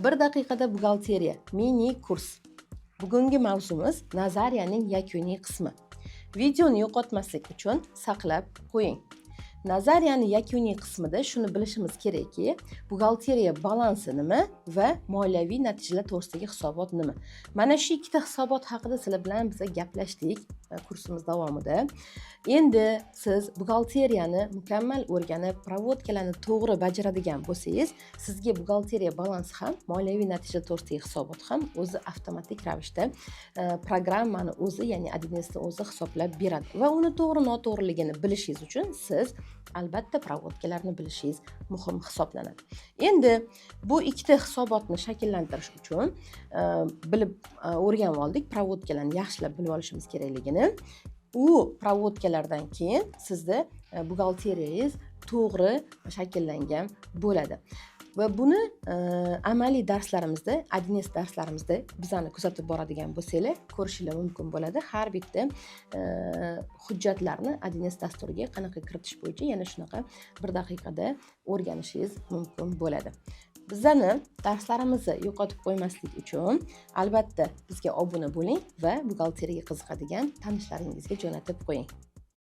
Bir daqiqada buxgalteriya mini kurs. Bugungi mavzumiz nazariyaning yakuniy qismi. Videoni yo'qotmaslik uchun saqlab qo'ying. Nazariyaning yakuniy qismida shuni bilishimiz kerakki, buxgalteriya balansi nima va moliyaviy natijalar to'g'risidagi hisobot nima. Mana shu ikkita hisobot haqida sizlar bilan biz gaplashdik kursimiz davomida. Endi siz buxgalteriyani mukammal o'rganib, provodkalarni to'g'ri bajaradigan bo'lsangiz, sizga buxgalteriya balansi ham, moliyaviy natija to'g'risidagi hisobot ham o'zi avtomatik ravishda programmani o'zi, ya'ni adresni o'zi hisoblab beradi. Va uni to'g'ri-noto'g'riligini bilishingiz uchun siz albatta provodkalarni bilishingiz muhim hisoblanadi. Endi bu ikkita hisobotni shakllantirish uchun bilib o'rganib oldik, provodkalarni yaxshilab bilib olishimiz kerakligini. U provodkalardan keyin sizda buxgalteriyangiz to'g'ri shakllangan bo'ladi. Va buni amaliy darslarimizda, adines darslarimizda bizani kuzatib boradigan bo'lsanglar, ko'rishingiz mumkin bo'ladi. Har bitta hujjatlarni adines dasturiga qanaqa kiritish bo'yicha yana shunaqa bir daqiqada o'rganishingiz mumkin bo'ladi. Bizani darslarimizni yo'qotib qo'ymaslik uchun albatta bizga obuna bo'ling va buxgalteriyaga qiziqadigan tanishlaringizga jo'natib qo'ying.